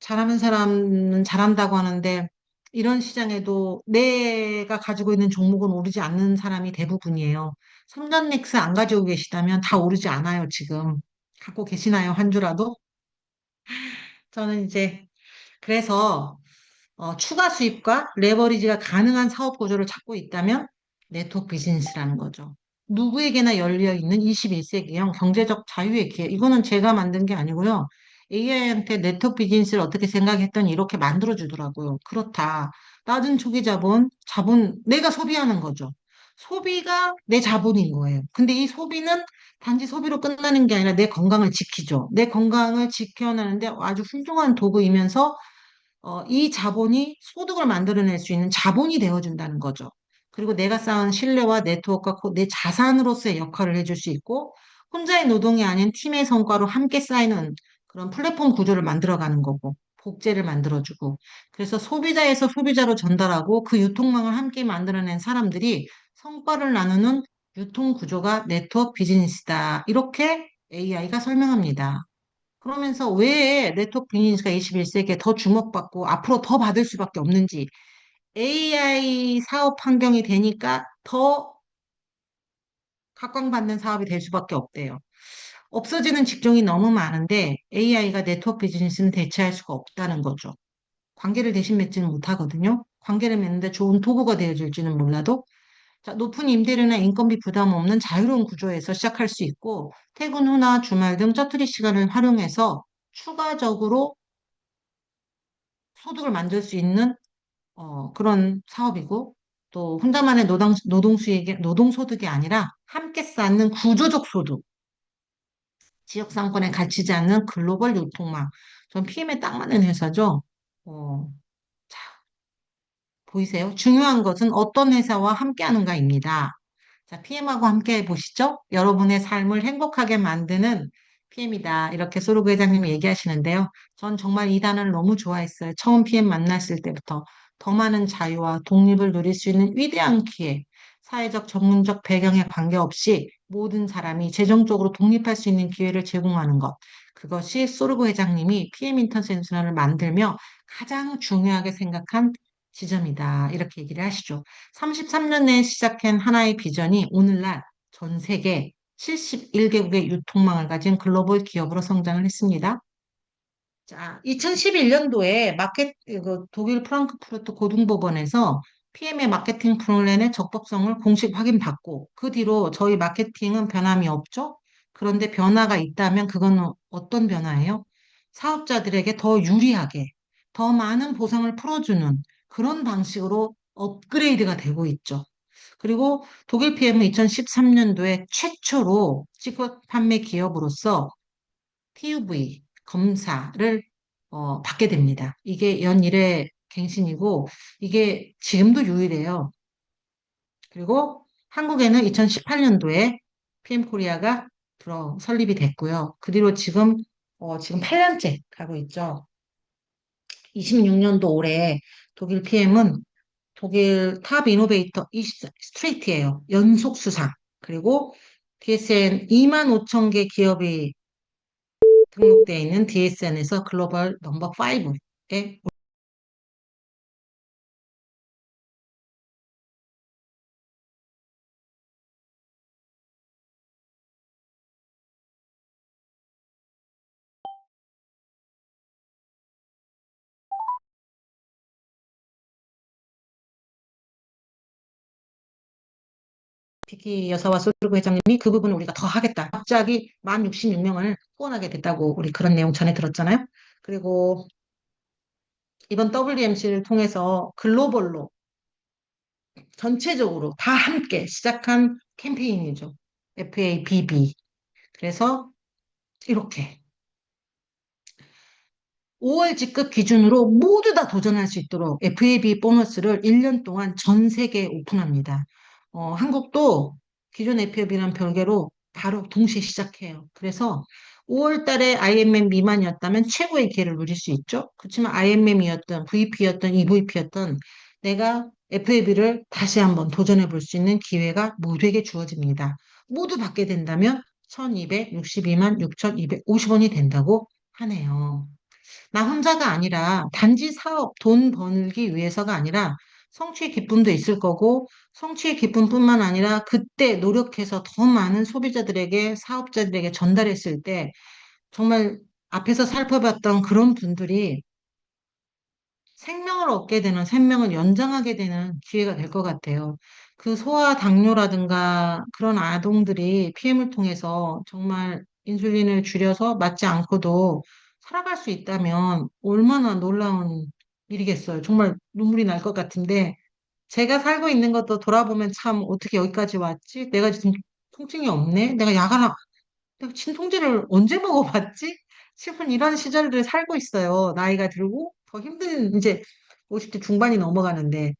잘하는 사람은 잘한다고 하는데, 이런 시장에도 내가 가지고 있는 종목은 오르지 않는 사람이 대부분이에요. 삼전넥스 안 가지고 계시다면 다 오르지 않아요, 지금. 갖고 계시나요, 한 주라도? 저는 이제, 그래서, 추가 수입과 레버리지가 가능한 사업 구조를 찾고 있다면, 네트워크 비즈니스라는 거죠. 누구에게나 열려 있는 21세기형 경제적 자유의 기회. 이거는 제가 만든 게 아니고요. AI한테 네트워크 비즈니스를 어떻게 생각했더니 이렇게 만들어주더라고요. 그렇다. 낮은 초기 자본, 내가 소비하는 거죠. 소비가 내 자본인 거예요. 근데 이 소비는 단지 소비로 끝나는 게 아니라 내 건강을 지키죠. 내 건강을 지켜내는데 아주 훌륭한 도구이면서 이 자본이 소득을 만들어낼 수 있는 자본이 되어준다는 거죠. 그리고 내가 쌓은 신뢰와 네트워크가 곧 내 자산으로서의 역할을 해줄 수 있고, 혼자의 노동이 아닌 팀의 성과로 함께 쌓이는 그런 플랫폼 구조를 만들어가는 거고, 복제를 만들어주고, 그래서 소비자에서 소비자로 전달하고 그 유통망을 함께 만들어낸 사람들이 성과를 나누는 유통 구조가 네트워크 비즈니스다. 이렇게 AI가 설명합니다. 그러면서 왜 네트워크 비즈니스가 21세기에 더 주목받고 앞으로 더 받을 수밖에 없는지 AI 사업 환경이 되니까 더 각광받는 사업이 될 수밖에 없대요. 없어지는 직종이 너무 많은데 AI가 네트워크 비즈니스는 대체할 수가 없다는 거죠. 관계를 대신 맺지는 못하거든요. 관계를 맺는데 좋은 도구가 되어줄지는 몰라도 자, 높은 임대료나 인건비 부담 없는 자유로운 구조에서 시작할 수 있고 퇴근 후나 주말 등 짜투리 시간을 활용해서 추가적으로 소득을 만들 수 있는 그런 사업이고 또 혼자만의 노동소득이 아니라 함께 쌓는 구조적 소득, 지역 상권에 갇히지 않는 글로벌 유통망. 전 PM에 딱 맞는 회사죠. 어, 자, 보이세요? 중요한 것은 어떤 회사와 함께 하는가입니다. 자, PM하고 함께 해보시죠. 여러분의 삶을 행복하게 만드는 PM이다. 이렇게 소르그 회장님이 얘기하시는데요. 전 정말 이 단어를 너무 좋아했어요. 처음 PM 만났을 때부터. 더 많은 자유와 독립을 누릴 수 있는 위대한 기회. 사회적, 전문적 배경에 관계없이 모든 사람이 재정적으로 독립할 수 있는 기회를 제공하는 것. 그것이 소르그 회장님이 PM 인터내셔널을 만들며 가장 중요하게 생각한 지점이다. 이렇게 얘기를 하시죠. 33년 내에 시작한 하나의 비전이 오늘날 전 세계 71개국의 유통망을 가진 글로벌 기업으로 성장을 했습니다. 자, 2011년도에 독일 프랑크푸르트 고등법원에서 PM의 마케팅 플랜의 적법성을 공식 확인받고 그 뒤로 저희 마케팅은 변함이 없죠? 그런데 변화가 있다면 그건 어떤 변화예요? 사업자들에게 더 유리하게, 더 많은 보상을 풀어주는 그런 방식으로 업그레이드가 되고 있죠. 그리고 독일 PM은 2013년도에 최초로 직업 판매 기업으로서 TUV 검사를 받게 됩니다. 이게 연일의 갱신이고 이게 지금도 유일해요. 그리고 한국에는 2018년도에 PM 코리아가 설립이 됐고요. 그 뒤로 지금 8년째 가고 있죠. 26년도 올해 독일 PM은 독일 탑 이노베이터 20 스트레이트예요. 연속 수상. 그리고 DSN 2만 5천 개 기업이 등록되어 있는 DSN에서 글로벌 넘버 5에 비키 여사와 솔르그 회장님이 그 부분을 우리가 더 하겠다. 갑자기 만 66명을 후원하게 됐다고 우리 그런 내용 전에 들었잖아요. 그리고 이번 WMC를 통해서 글로벌로 전체적으로 다 함께 시작한 캠페인이죠. FABB. 그래서 이렇게 5월 직급 기준으로 모두 다 도전할 수 있도록 FAB 보너스를 1년 동안 전 세계에 오픈합니다. 한국도 기존 FAB랑 별개로 바로 동시에 시작해요. 그래서 5월 달에 IMM 미만이었다면 최고의 기회를 누릴 수 있죠. 그렇지만 IMM이었던 VP였던 EVP였던 내가 FAB를 다시 한번 도전해 볼 수 있는 기회가 모두에게 주어집니다. 모두 받게 된다면 1262만 6250원이 된다고 하네요. 나 혼자가 아니라 단지 사업, 돈 벌기 위해서가 아니라 성취의 기쁨도 있을 거고 성취의 기쁨뿐만 아니라 그때 노력해서 더 많은 소비자들에게, 사업자들에게 전달했을 때 정말 앞에서 살펴봤던 그런 분들이 생명을 얻게 되는, 생명을 연장하게 되는 기회가 될 것 같아요. 그 소아 당뇨라든가 그런 아동들이 PM을 통해서 정말 인슐린을 줄여서 맞지 않고도 살아갈 수 있다면 얼마나 놀라운 일이겠어요. 정말 눈물이 날 것 같은데 제가 살고 있는 것도 돌아보면 참 어떻게 여기까지 왔지? 내가 지금 통증이 없네? 내가 진통제를 언제 먹어봤지? 싶은 이런 시절을 살고 있어요. 나이가 들고 더 힘든 이제 50대 중반이 넘어가는데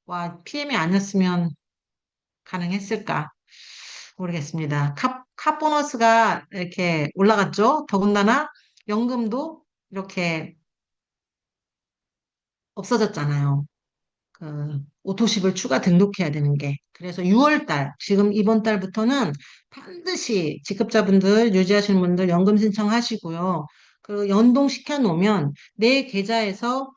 와 PM이 아니었으면 가능했을까 모르겠습니다. 카 보너스가 이렇게 올라갔죠. 더군다나 연금도 이렇게 없어졌잖아요. 그 오토십을 추가 등록해야 되는 게. 그래서 6월 달, 지금 이번 달부터는 반드시 직급자분들, 유지하시는 분들 연금 신청하시고요. 그 연동시켜 놓으면 내 계좌에서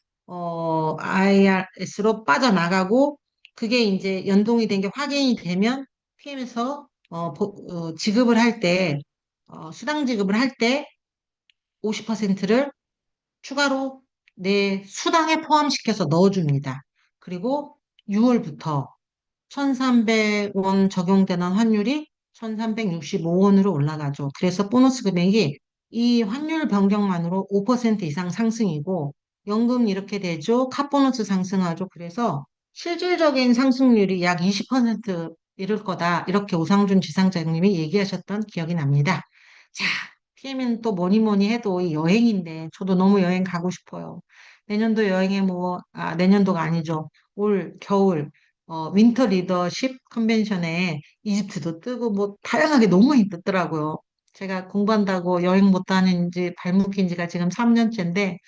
IRS로 빠져나가고 그게 이제 연동이 된 게 확인이 되면 PM에서 지급을 할 때, 수당 지급을 할 때 50%를 추가로 내 수당에 포함시켜서 넣어줍니다. 그리고 6월부터 1,300원 적용되는 환율이 1,365원으로 올라가죠. 그래서 보너스 금액이 이 환율 변경만으로 5% 이상 상승이고 연금 이렇게 되죠. 카보너스 상승하죠. 그래서 실질적인 상승률이 약 20% 이를 거다. 이렇게 오상준 지상장님이 얘기하셨던 기억이 납니다. 자, PM은 또 뭐니 뭐니 해도 이 여행인데 저도 너무 여행 가고 싶어요. 내년도 여행에 내년도가 아니죠. 올 겨울 윈터 리더십 컨벤션에 이집트도 뜨고 뭐 다양하게 너무 많이 뜨더라고요. 제가 공부한다고 여행 못 다닌 지 발목인 지가 지금 3년째인데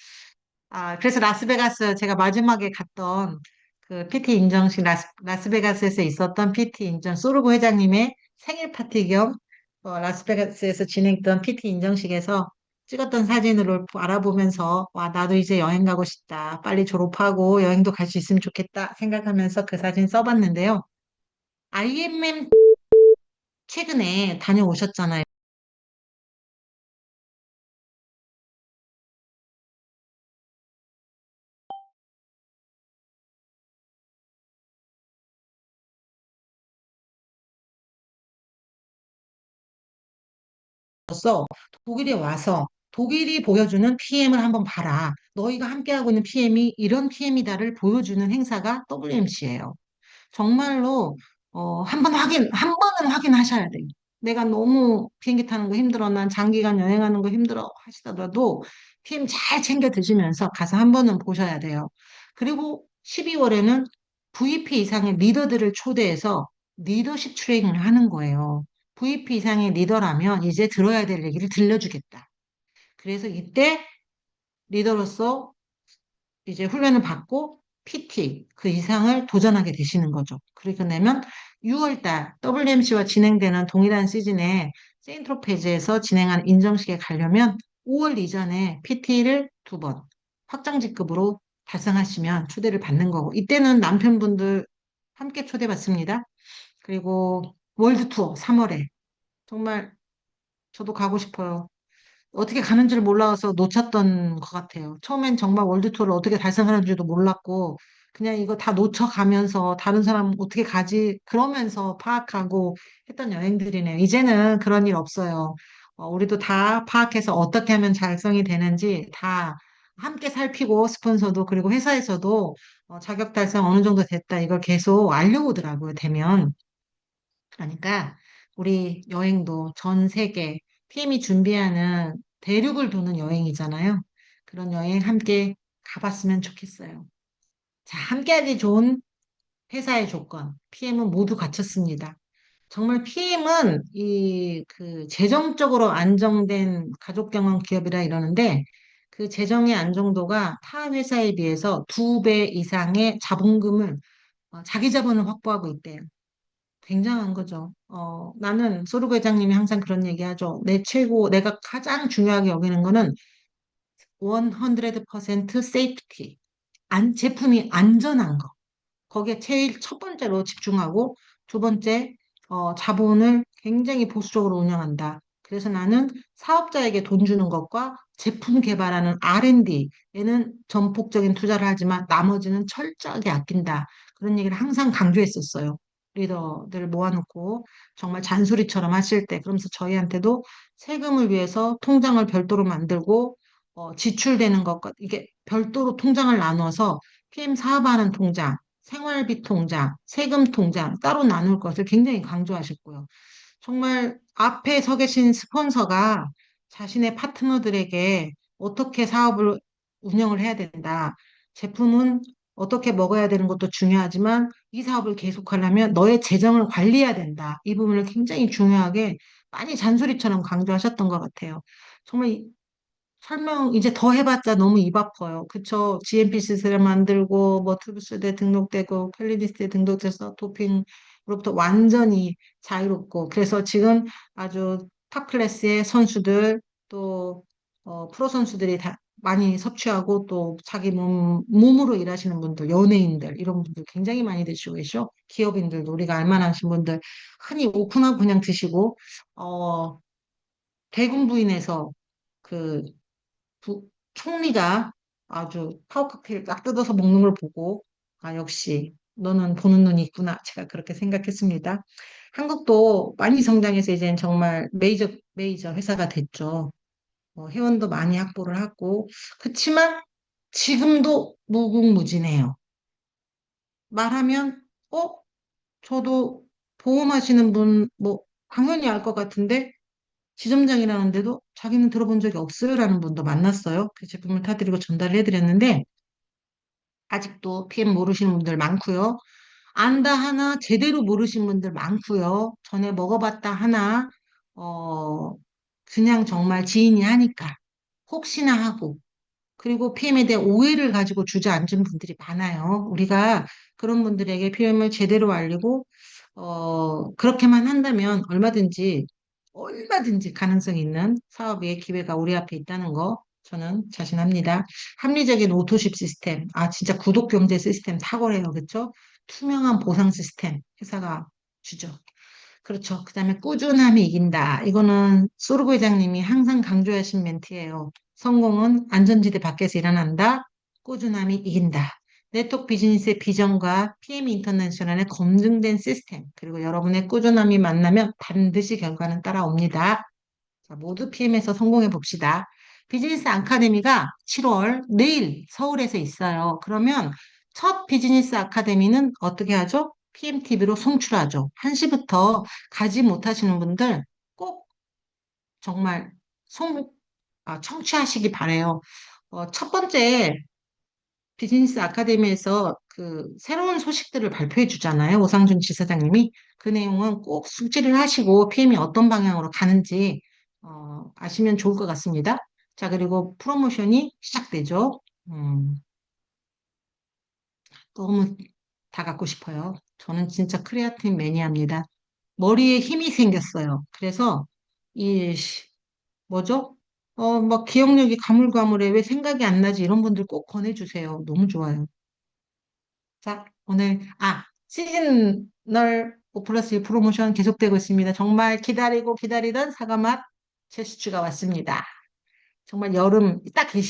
그래서 라스베가스 제가 마지막에 갔던 그 PT 인정식 라스베가스에서 있었던 PT 인정 소르고 회장님의 생일 파티 겸 라스베가스에서 진행했던 PT 인정식에서 찍었던 사진을 알아보면서 와 나도 이제 여행 가고 싶다. 빨리 졸업하고 여행도 갈 수 있으면 좋겠다 생각하면서 그 사진 써봤는데요. IMM 최근에 다녀오셨잖아요. 써 독일에 와서 독일이 보여주는 PM을 한번 봐라. 너희가 함께하고 있는 PM이 이런 PM이다를 보여주는 행사가 WMC예요. 정말로 한 번은 확인하셔야 돼요. 내가 너무 비행기 타는 거 힘들어, 난 장기간 여행하는 거 힘들어 하시더라도 PM 잘 챙겨 드시면서 가서 한 번은 보셔야 돼요. 그리고 12월에는 VP 이상의 리더들을 초대해서 리더십 트레이닝을 하는 거예요. VP 이상의 리더라면 이제 들어야 될 얘기를 들려주겠다. 그래서 이때 리더로서 이제 훈련을 받고 PT 그 이상을 도전하게 되시는 거죠. 그렇게 되면 6월 달 WMC와 진행되는 동일한 시즌에 세인트로페즈에서 진행한 인정식에 가려면 5월 이전에 PT를 2번 확장 직급으로 달성하시면 초대를 받는 거고 이때는 남편분들 함께 초대받습니다. 그리고 월드 투어 3월에 정말 저도 가고 싶어요. 어떻게 가는지를 몰라서 놓쳤던 것 같아요. 처음엔 정말 월드투어를 어떻게 달성하는지도 몰랐고, 그냥 이거 다 놓쳐가면서 다른 사람 어떻게 가지? 그러면서 파악하고 했던 여행들이네요. 이제는 그런 일 없어요. 우리도 다 파악해서 어떻게 하면 달성이 되는지 다 함께 살피고 스폰서도 그리고 회사에서도 자격 달성 어느 정도 됐다 이걸 계속 알려오더라고요, 되면. 그러니까 우리 여행도 전 세계 PM이 준비하는 대륙을 도는 여행이잖아요. 그런 여행 함께 가봤으면 좋겠어요. 자, 함께하기 좋은 회사의 조건. PM은 모두 갖췄습니다. 정말 PM은 이 그 재정적으로 안정된 가족 경영 기업이라 이러는데 그 재정의 안정도가 타 회사에 비해서 2배 이상의 자본금을 자기 자본을 확보하고 있대요. 굉장한 거죠. 나는 소르고 회장님이 항상 그런 얘기 하죠. 내 최고, 내가 가장 중요하게 여기는 거는 100% safety. 제품이 안전한 거. 거기에 제일 첫 번째로 집중하고 두 번째, 자본을 굉장히 보수적으로 운영한다. 그래서 나는 사업자에게 돈 주는 것과 제품 개발하는 R&D에는 전폭적인 투자를 하지만 나머지는 철저하게 아낀다. 그런 얘기를 항상 강조했었어요. 리더들 모아놓고 정말 잔소리처럼 하실 때 그러면서 저희한테도 세금을 위해서 통장을 별도로 만들고 지출되는 것과 이게 별도로 통장을 나눠서 PM 사업하는 통장 생활비 통장, 세금 통장 따로 나눌 것을 굉장히 강조하셨고요. 정말 앞에 서 계신 스폰서가 자신의 파트너들에게 어떻게 사업을 운영을 해야 된다. 제품은 어떻게 먹어야 되는 것도 중요하지만 이 사업을 계속하려면 너의 재정을 관리해야 된다. 이 부분을 굉장히 중요하게 많이 잔소리처럼 강조하셨던 것 같아요. 정말 설명 이제 더 해봤자 너무 입 아파요. 그쵸? GMP 시스템 만들고 뭐 투브스에 등록되고 퀄리티스트에 등록돼서 도핑으로부터 완전히 자유롭고 그래서 지금 아주 탑 클래스의 선수들 또 프로 선수들이 다 많이 섭취하고 또 자기 몸으로 일하시는 분들, 연예인들 이런 분들 굉장히 많이 드시고 계시죠. 기업인들도 우리가 알만하신 분들 흔히 오픈하고 그냥 드시고 대군 부인에서 그 총리가 아주 파워 칵테일 딱 뜯어서 먹는 걸 보고, 아, 역시 너는 보는 눈이 있구나. 제가 그렇게 생각했습니다. 한국도 많이 성장해서 이제는 정말 메이저 회사가 됐죠. 회원도 많이 확보를 하고, 그치만 지금도 무궁무진해요. 말하면, 저도 보험하시는 분, 뭐, 당연히 알 것 같은데, 지점장이라는데도 자기는 들어본 적이 없어요라는 분도 만났어요. 그 제품을 타드리고 전달을 해드렸는데 아직도 PM 모르시는 분들 많고요. 안다 하나 제대로 모르신 분들 많고요. 전에 먹어봤다 하나 그냥 정말 지인이 하니까 혹시나 하고 그리고 PM에 대한 오해를 가지고 주저앉은 분들이 많아요. 우리가 그런 분들에게 PM을 제대로 알리고, 그렇게만 한다면 얼마든지 가능성 있는 사업의 기회가 우리 앞에 있다는 거 저는 자신합니다. 합리적인 오토십 시스템, 진짜 구독 경제 시스템 탁월해요. 그렇죠? 투명한 보상 시스템 회사가 주죠. 그렇죠. 그다음에 꾸준함이 이긴다. 이거는 소르고 회장님이 항상 강조하신 멘트예요. 성공은 안전지대 밖에서 일어난다. 꾸준함이 이긴다. 네트워크 비즈니스의 비전과 PM 인터내셔널의 검증된 시스템, 그리고 여러분의 꾸준함이 만나면 반드시 결과는 따라옵니다. 자, 모두 PM에서 성공해 봅시다. 비즈니스 아카데미가 7월 내일 서울에서 있어요. 그러면 첫 비즈니스 아카데미는 어떻게 하죠? PMTV로 송출하죠. 1시부터 가지 못하시는 분들 꼭 정말 청취하시기 바래요. 첫 번째 비즈니스 아카데미에서 그 새로운 소식들을 발표해 주잖아요. 오상준 지사장님이. 그 내용은 꼭 숙지를 하시고 PM이 어떤 방향으로 가는지 아시면 좋을 것 같습니다. 자, 그리고 프로모션이 시작되죠. 너무 다 갖고 싶어요. 저는 진짜 크레아틴 매니아입니다. 머리에 힘이 생겼어요. 그래서 이 뭐죠? 막 기억력이 가물가물해. 왜 생각이 안 나지? 이런 분들 꼭 권해주세요. 너무 좋아요. 자, 오늘, 시즈널 5 플러스 1 프로모션 계속되고 있습니다. 정말 기다리고 기다리던 사과맛 제스추가 왔습니다. 정말 여름, 딱 이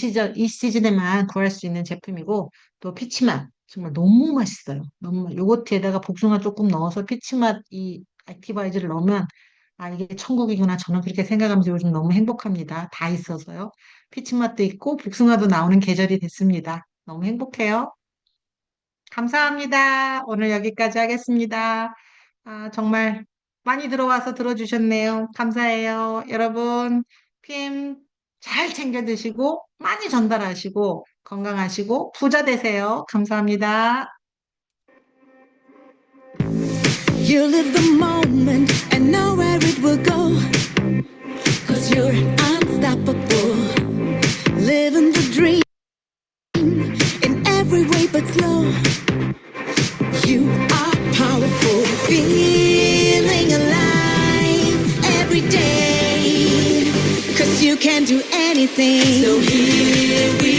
시즌에만 구할 수 있는 제품이고, 또 피치맛, 정말 너무 맛있어요. 요거트에다가 복숭아 조금 넣어서 피치맛 이 액티바이즈를 넣으면, 이게 천국이구나. 저는 그렇게 생각하면서 요즘 너무 행복합니다. 다 있어서요. 피치맛도 있고, 복숭아도 나오는 계절이 됐습니다. 너무 행복해요. 감사합니다. 오늘 여기까지 하겠습니다. 정말 많이 들어와서 들어주셨네요. 감사해요. 여러분, PM 잘 챙겨 드시고, 많이 전달하시고, 건강하시고, 부자 되세요. 감사합니다. You live the moment and know where it will go. 'Cause you're unstoppable. Living the dream in every way but slow. You are powerful, feeling alive every day. 'Cause you can do anything. So here we